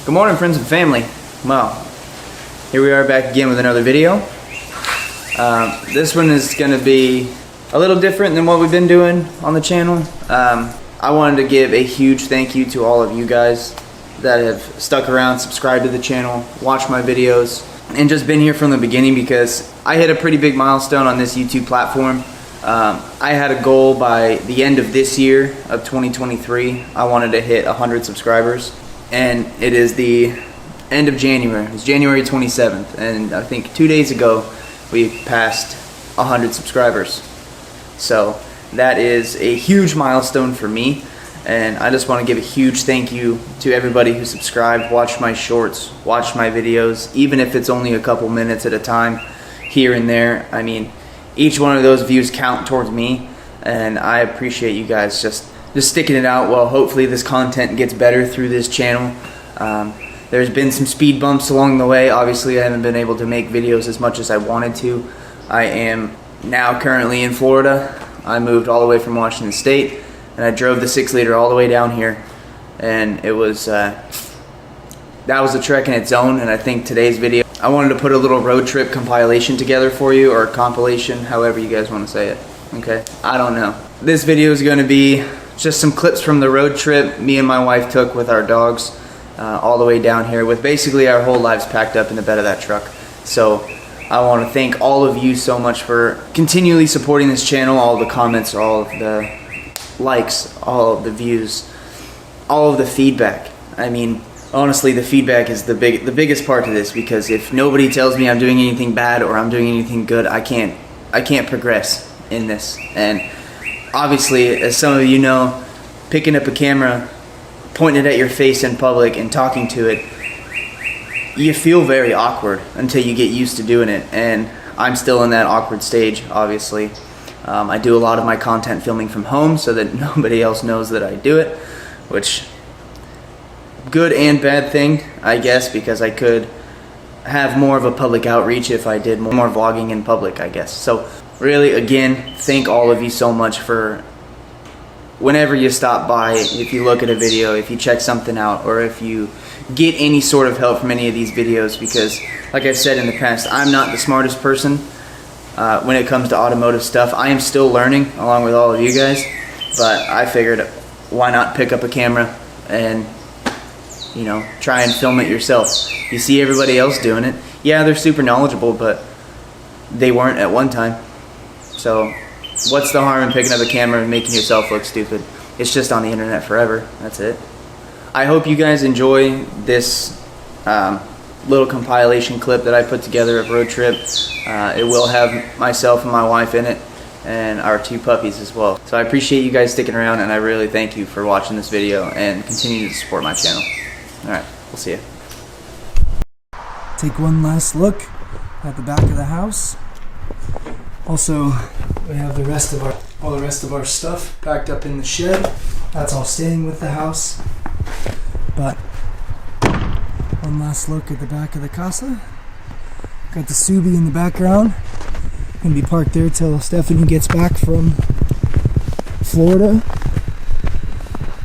Good morning, friends and family. Well, here we are back again with another video. This one is going to be a little different than what we've been doing on the channel. I wanted to give a huge thank you to all of you guys that have stuck around, subscribed to the channel, watched my videos, and just been here from the beginning, because I hit a pretty big milestone on this YouTube platform. I had a goal by the end of this year of 2023. I wanted to hit 100 subscribers, and it is the end of January. It's January 27th, and I think 2 days ago we passed 100 subscribers. So that is a huge milestone for me, and I just want to give a huge thank you to everybody who subscribed, watched my shorts, watched my videos, even if it's only a couple minutes at a time here and there. I mean, each one of those views count towards me, and I appreciate you guys just sticking it out. Well, hopefully this content gets better through this channel. There's been some speed bumps along the way. Obviously, I haven't been able to make videos as much as I wanted to. I am now currently in Florida. I moved all the way from Washington State, and I drove the 6-liter all the way down here, and it was that was a trek in its own. And I think today's video, I wanted to put a little road trip compilation together for you, or compilation, however you guys want to say it. Okay, I don't know. This video is going to be just some clips from the road trip me and my wife took with our dogs all the way down here, with basically our whole lives packed up in the bed of that truck. So I want to thank all of you so much for continually supporting this channel, all the comments, all of the likes, all of the views, all of the feedback. I mean, honestly, the feedback is the biggest part to this, because if nobody tells me I'm doing anything bad or I'm doing anything good, I can't progress in this. And obviously, as some of you know, picking up a camera, pointing it at your face in public and talking to it, you feel very awkward until you get used to doing it. And I'm still in that awkward stage, obviously. I do a lot of my content filming from home so that nobody else knows that I do it, which, good and bad thing, I guess, because I could have more of a public outreach if I did more vlogging in public, I guess. So really, again, thank all of you so much for whenever you stop by, if you look at a video, if you check something out, or if you get any sort of help from any of these videos, because like I've said in the past, I'm not the smartest person when it comes to automotive stuff. I am still learning along with all of you guys, but I figured, why not pick up a camera and, you know, try and film it yourself. You see everybody else doing it. Yeah, they're super knowledgeable, but they weren't at one time. So what's the harm in picking up a camera and making yourself look stupid? It's just on the internet forever. That's it. I hope you guys enjoy this little compilation clip that I put together of Road Trip. It will have myself and my wife in it, and our 2 puppies as well. So I appreciate you guys sticking around, and I really thank you for watching this video and continue to support my channel. Alright, we'll see you. Take one last look at the back of the house. Also, we have all the rest of our stuff packed up in the shed. That's all staying with the house. But one last look at the back of the casa. Got the Subi in the background. Gonna be parked there till Stephanie gets back from Florida.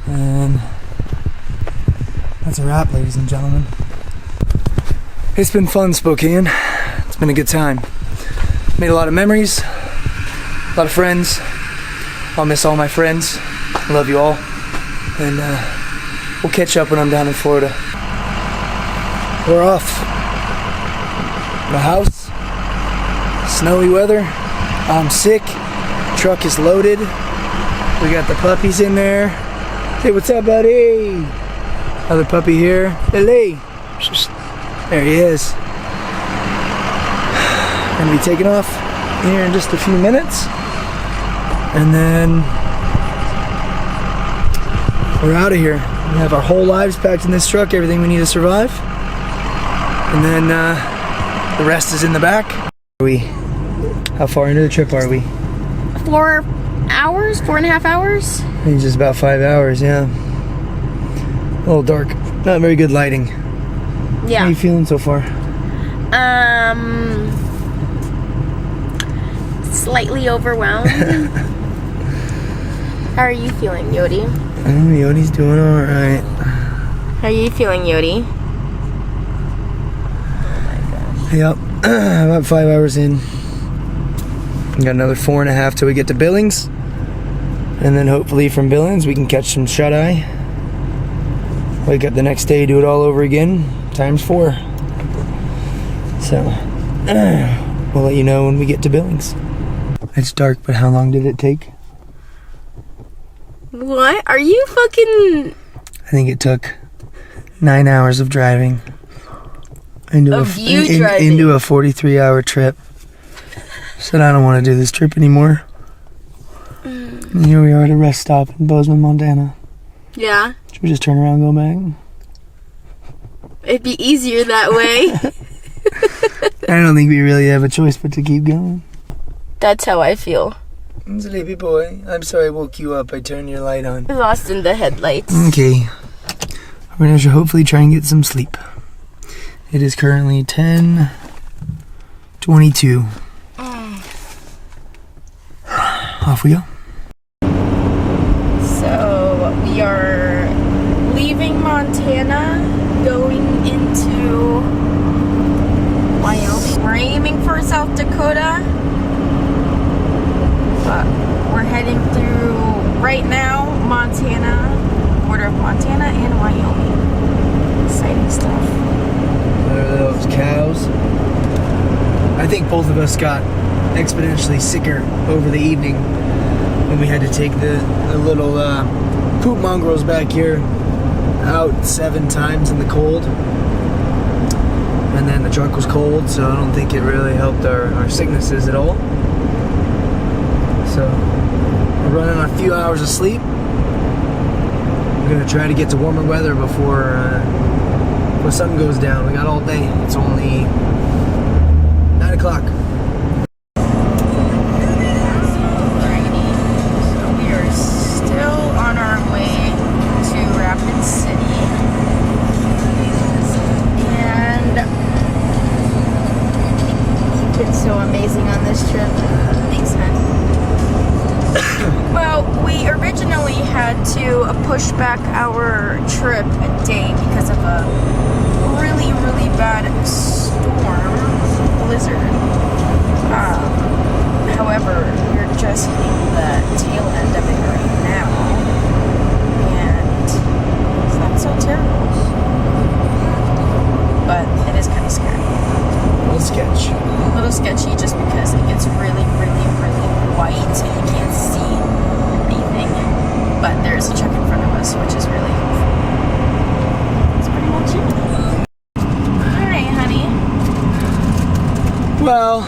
And that's a wrap, ladies and gentlemen. It's been fun, Spokane. It's been a good time. Made a lot of memories, a lot of friends. I'll miss all my friends. I love you all. And we'll catch up when I'm down in Florida. We're off. The house. Snowy weather. I'm sick. Truck is loaded. We got the puppies in there. Hey, what's up, buddy? Other puppy here. Hey. There he is. Gonna be taking off here in just a few minutes, and then we're out of here. We have our whole lives packed in this truck, everything we need to survive, and then the rest is in the back. How far into the trip are we? 4 hours, 4.5 hours. I think just about 5 hours. Yeah, a little dark, not very good lighting. Yeah. How are you feeling so far? Slightly overwhelmed. How are you feeling, Yodi? Yodi's doing alright. How are you feeling, Yodi? Yep, about 5 hours in. We got another 4.5 till we get to Billings. And then hopefully from Billings we can catch some shut-eye. Wake up the next day, do it all over again, times 4. So, we'll let you know when we get to Billings. It's dark, but how long did it take? What? Are you fucking... I think it took 9 hours of driving. Into a 43-hour trip. Said I don't want to do this trip anymore. And here we are at a rest stop in Bozeman, Montana. Yeah. Should we just turn around and go back? It'd be easier that way. I don't think we really have a choice but to keep going. That's how I feel. Sleepy boy, I'm sorry I woke you up. I turned your light on. Lost in the headlights. Okay. We're gonna hopefully try and get some sleep. It is currently 10:22. Off we go. So we are leaving Montana, going into Wyoming. We're aiming for South Dakota, but we're heading through right now Montana, border of Montana and Wyoming. Exciting stuff. What are those cows? I think both of us got exponentially sicker over the evening when we had to take the little poop mongrels back here out 7 times in the cold. And then the truck was cold, so I don't think it really helped our sicknesses at all. So we're running on a few hours of sleep. We're gonna try to get to warmer weather before the sun goes down. We got all day. It's only 9 o'clock. So amazing on this trip. Thanks, man. Well, we originally had to push back our trip a day because of a really, really bad storm, blizzard. However, we're just hitting the tail end of it right now, and it's not so terrible. But it is kind of scary. A little sketchy just because it gets really, really, really white and you can't see anything. But there's a truck in front of us, which is really helpful. That's pretty much it. Alright, honey. Well,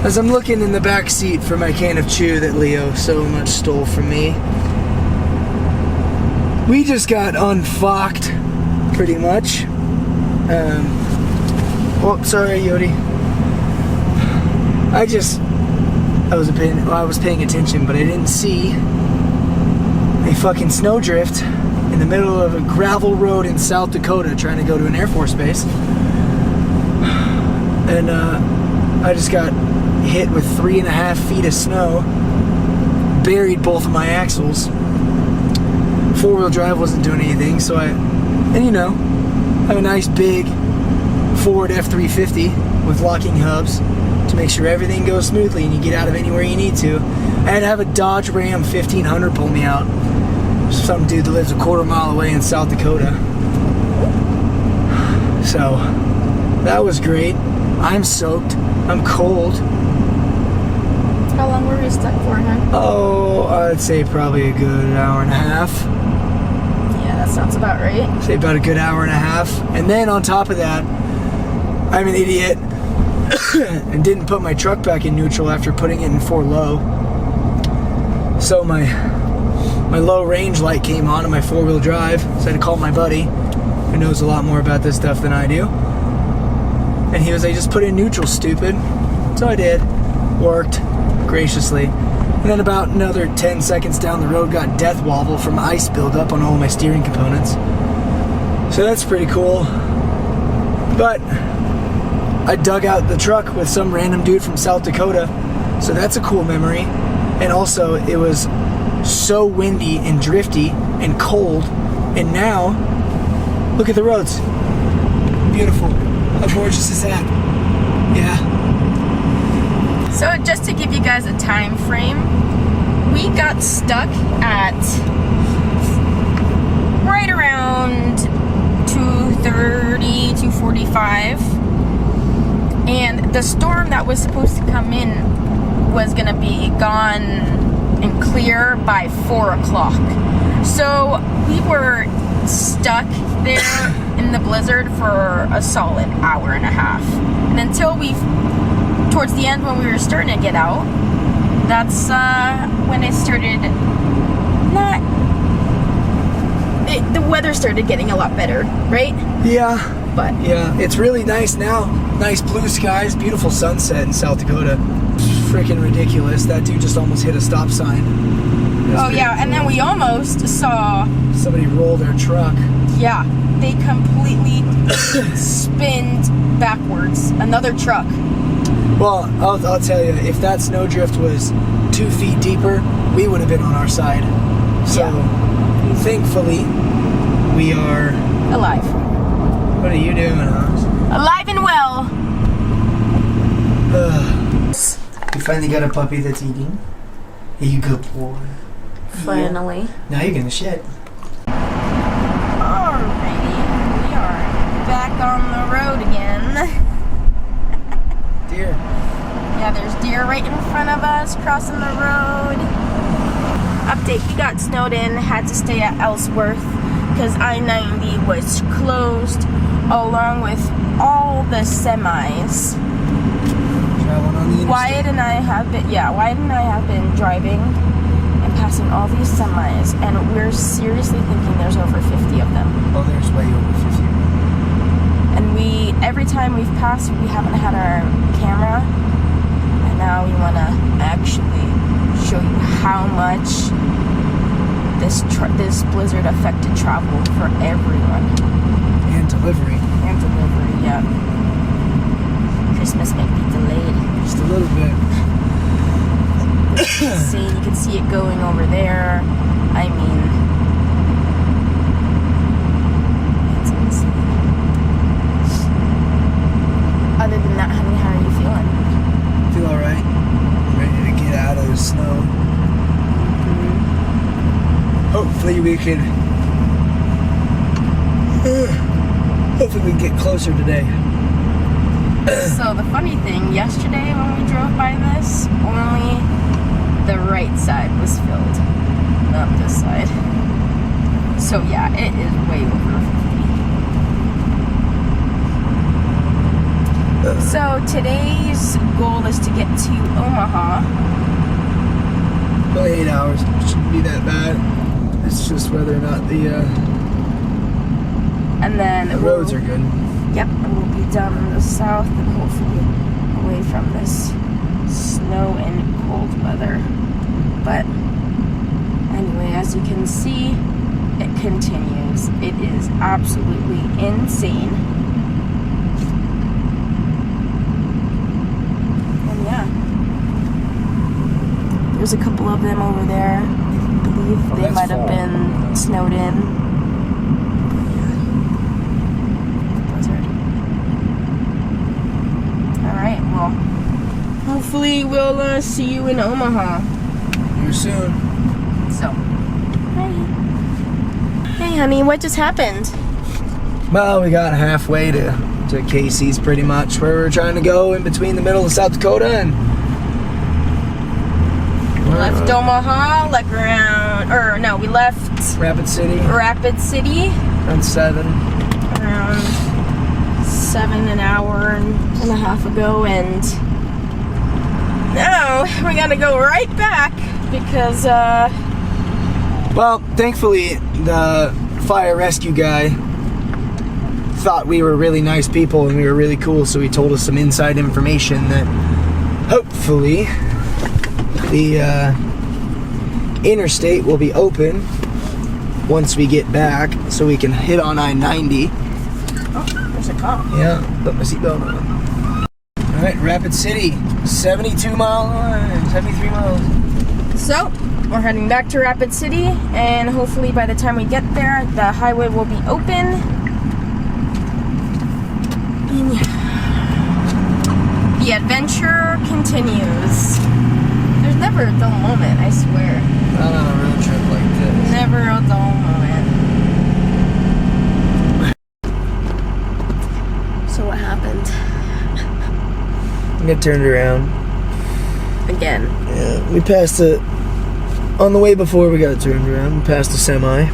as I'm looking in the back seat for my can of chew that Leo so much stole from me, we just got unfucked, pretty much. Oh, sorry, Yodi. I was paying attention, but I didn't see a fucking snowdrift in the middle of a gravel road in South Dakota trying to go to an Air Force base. And I just got hit with 3.5 feet of snow, buried both of my axles. 4-wheel drive wasn't doing anything, so I have a nice big Ford F-350 with locking hubs to make sure everything goes smoothly and you get out of anywhere you need to. I had to have a Dodge Ram 1500 pull me out. Some dude that lives a quarter mile away in South Dakota. So, that was great. I'm soaked. I'm cold. How long were we stuck for, huh? Oh, I'd say probably a good hour and a half. Yeah, that sounds about right. Say about a good hour and a half. And then on top of that, I'm an idiot and didn't put my truck back in neutral after putting it in 4 low. So my low range light came on in my 4-wheel drive, so I had to call my buddy who knows a lot more about this stuff than I do. And he was like, just put it in neutral, stupid. So I did. Worked graciously. And then about another 10 seconds down the road, got death wobble from ice buildup on all my steering components. So that's pretty cool. But I dug out the truck with some random dude from South Dakota, so that's a cool memory. And also, it was so windy and drifty and cold, and now, look at the roads. Beautiful. How gorgeous is that? Yeah. So just to give you guys a time frame, we got stuck at right around 2:30, 2:45, and the storm that was supposed to come in was gonna be gone and clear by 4 o'clock. So we were stuck there in the blizzard for a solid hour and a half. And until towards the end when we were starting to get out, that's when it started the weather started getting a lot better, right? Yeah. But yeah, it's really nice now. Nice blue skies, beautiful sunset in South Dakota. Freaking ridiculous. That dude just almost hit a stop sign. Oh yeah, and then we almost saw somebody roll their truck. Yeah, they completely spinned backwards. Another truck. Well, I'll tell you, if that snowdrift was 2 feet deeper, we would have been on our side. So, thankfully, we are alive. What are you doing, Hans? Alive and well. You finally got a puppy that's eating? Are you good boy? Finally. Yeah. Now you're gonna shit. Alrighty, we are back on the road again. Deer. Yeah, there's deer right in front of us, crossing the road. Update, we got snowed in, had to stay at Ellsworth because I-90 was closed along with all the semis. Traveling on the interstate. Wyatt and I have been driving and passing all these semis, and we're seriously thinking there's over 50 of them. Oh, there's way over 50. And every time we've passed, we haven't had our camera, and now we want to actually show you how much this blizzard affected travel for everyone. And delivery. Yeah. Christmas might be delayed. Just a little bit. See, you can see it going over there. I mean, it's insane. Other than that, honey, how are you feeling? Feel alright. Ready to get out of the snow. Mm-hmm. Hopefully we can get closer today. So the funny thing, yesterday when we drove by this, only the right side was filled, not this side. So yeah, it is way over 50. So today's goal is to get to Omaha. Probably 8 hours. It shouldn't be that bad. It's just whether or not the roads are good. Yep, and we'll be down in the south and hopefully away from this snow and cold weather. But anyway, as you can see, it continues. It is absolutely insane. And yeah, there's a couple of them over there. I believe they might have been snowed in. Hopefully we'll see you in Omaha. Here soon. So, hi. Hey honey, what just happened? Well, we got halfway to Casey's pretty much, where we're trying to go in between the middle of South Dakota and... Left Omaha, like around, we left... Rapid City. Rapid City. Around 7. Around 7 an hour and a half ago, and... Now, we gotta go right back because, Well, thankfully, the fire rescue guy thought we were really nice people and we were really cool, so he told us some inside information that hopefully the interstate will be open once we get back so we can hit on I-90. Oh, there's a cop. Yeah, put my seatbelt on. Alright, Rapid City, 73 miles. So, we're heading back to Rapid City, and hopefully by the time we get there, the highway will be open. And yeah. adventure continues. There's never a dull moment, I swear. Not on a road trip like this. Never a dull moment. So what happened? We got turned around. Again. Yeah, we passed it. On the way before we got turned around, we passed a semi.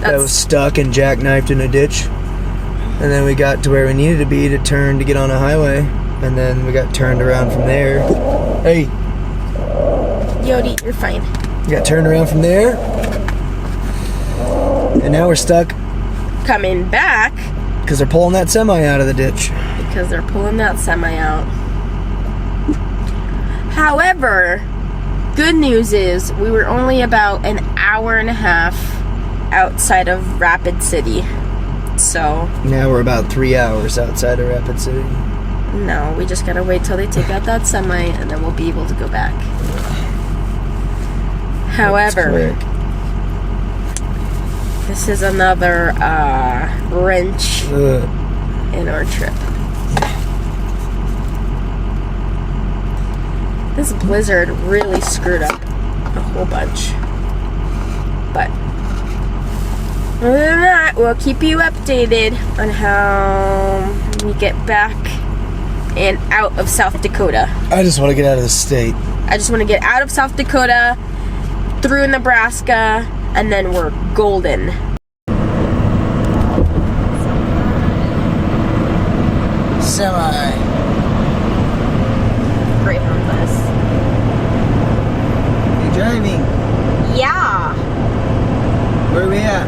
That was stuck and jackknifed in a ditch. And then we got to where we needed to be to turn to get on a highway. And then we got turned around from there. Hey! Yodi, you're fine. We got turned around from there. And now we're stuck. Coming back. Because they're pulling that semi out of the ditch. Because they're pulling that semi out. However, good news is we were only about an hour and a half outside of Rapid City. So now we're about 3 hours outside of Rapid City. No, we just gotta wait till they take out that semi and then we'll be able to go back. However, this is another wrench in our trip. This blizzard really screwed up a whole bunch. But other than that, we'll keep you updated on how we get back and out of South Dakota. I just want to get out of the state. I just want to get out of South Dakota, through Nebraska, and then we're golden. Semi. Greyhound bus. You driving? Yeah. Where are we at?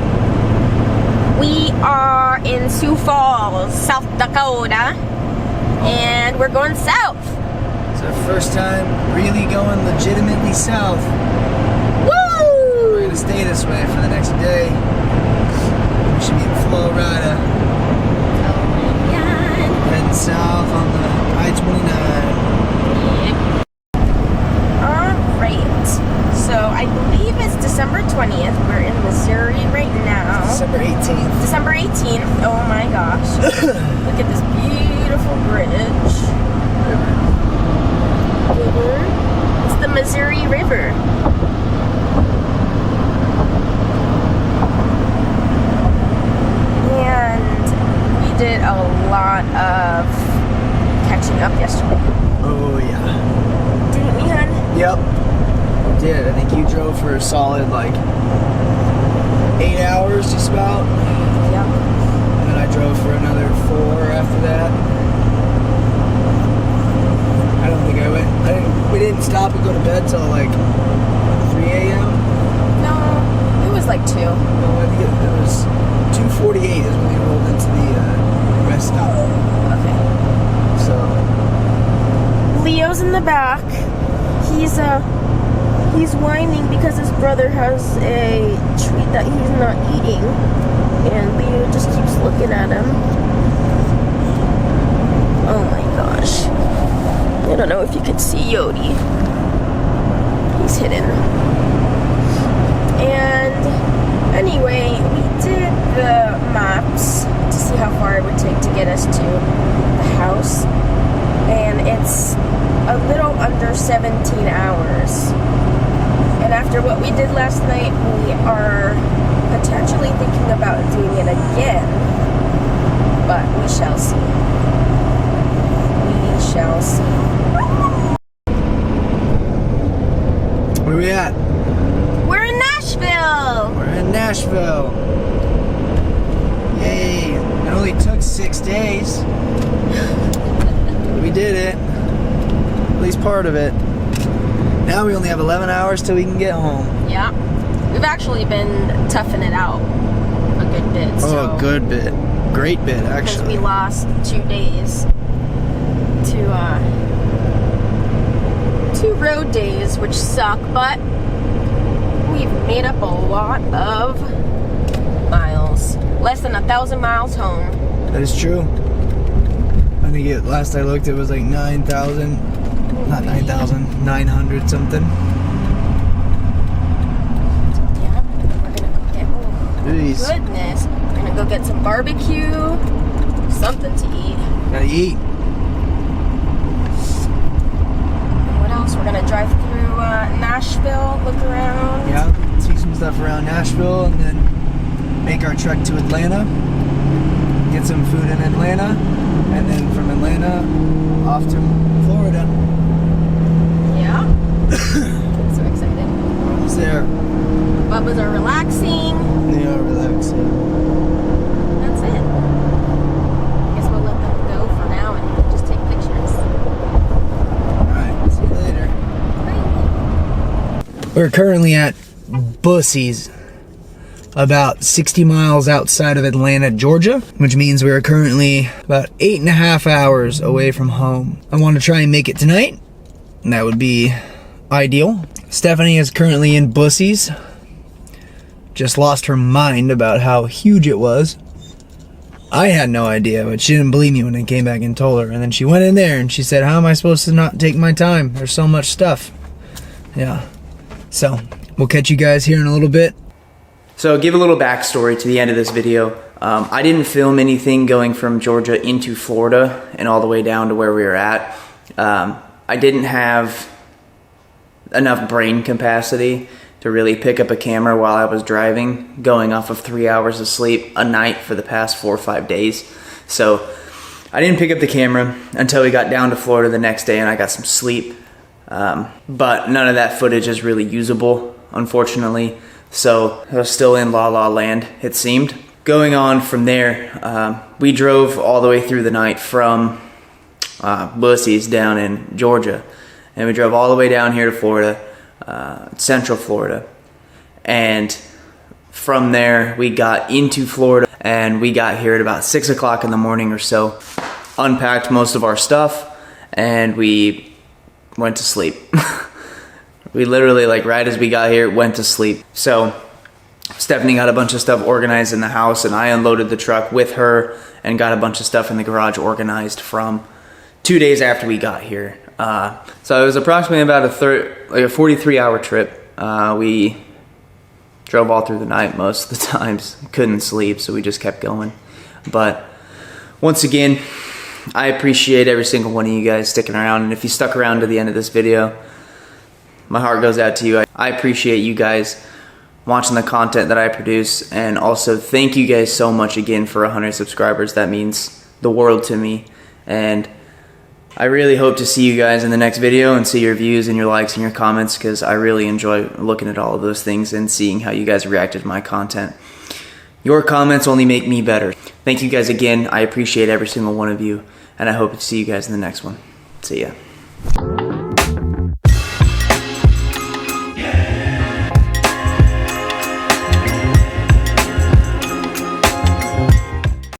We are in Sioux Falls, South Dakota, and we're going south. It's our first time really going legitimately south. Woo! We're gonna stay this way for the next day. We should be in Florida. Heading south on the I-29. Alright. So I believe it's December 20th. We're in Missouri right now. December 18th. December 18th. Oh my gosh. Look at this beautiful bridge. River. It's the Missouri River. And we did a lot of catching up yesterday. Oh yeah. Didn't we, hon? Yep. Did. I think you drove for a solid like 8 hours just about. Yep. And then I drove for another 4 after that. I don't think I went. We didn't stop and go to bed till like 3 a.m. No, it was like 2. No, I think it was 2:48 is when we rolled into the rest stop. Okay. So Leo's in the back. He's whining because his brother has a treat that he's not eating, and Leo just keeps looking at him. Oh my gosh. I don't know if you can see Yodi. He's hidden. And anyway, we did the maps to see how far it would take to get us to the house. And it's a little under 17 hours. And after what we did last night, we are potentially thinking about doing it again. But we shall see. We shall see. where we at? We're in Nashville! We're in Nashville. Yay! It only took 6 days. We did it. At least part of it. Now we only have 11 hours till we can get home. Yeah. We've actually been toughing it out a good bit. Oh, a good bit. Great bit, Because actually. we lost 2 days to 2 road days, which suck, but we've made up a lot of miles. Less than 1,000 miles home. That is true. I think last I looked, it was like 9,000. Not 9,000, 900 something. Yeah, we're gonna go get, oh Jeez. goodness. We're gonna go get some barbecue, something to eat. Gotta eat. we're gonna drive through Nashville, look around. Yeah, see some stuff around Nashville, and then make our trek to Atlanta. Get some food in Atlanta, and then from Atlanta off to Florida. Yeah. So excited. Almost there. Bubba's are relaxing. They are relaxing. That's it. I guess we'll let them go for now and just take pictures. Alright, see you later. We're currently at Bussey's, about 60 miles outside of Atlanta, Georgia, which means we are currently about 8.5 hours away from home. I want to try and make it tonight, and that would be ideal. Stephanie is currently in Bussey's. Just lost her mind about how huge it was. I had no idea, but she didn't believe me when I came back and told her. And then she went in there and she said, how am I supposed to not take my time? There's so much stuff. Yeah. So, we'll catch you guys here in a little bit. So give a little backstory to the end of this video. I didn't film anything going from Georgia into Florida and all the way down to where we were at. I didn't have enough brain capacity to really pick up a camera while I was driving, going off of 3 hours of sleep a night for the past 4 or 5 days. So I didn't pick up the camera until we got down to Florida the next day and I got some sleep. But none of that footage is really usable, unfortunately. So I was still in La La Land, it seemed. Going on from there, we drove all the way through the night from Bussey's down in Georgia. And we drove all the way down here to Florida, Central Florida. And from there, we got into Florida and we got here at about 6 o'clock in the morning or so, unpacked most of our stuff, and we went to sleep. We literally, like, right as we got here, went to sleep. So Stephanie got a bunch of stuff organized in the house, and I unloaded the truck with her and got a bunch of stuff in the garage organized from 2 days after we got here. So it was approximately about a 43-hour trip. We drove all through the night most of the times. Couldn't sleep, so we just kept going. But once again, I appreciate every single one of you guys sticking around. And if you stuck around to the end of this video, my heart goes out to you. I appreciate you guys watching the content that I produce. And also thank you guys so much again for 100 subscribers. That means the world to me. And I really hope to see you guys in the next video and see your views and your likes and your comments, because I really enjoy looking at all of those things and seeing how you guys reacted to my content. Your comments only make me better. Thank you guys again. I appreciate every single one of you, and I hope to see you guys in the next one. See ya.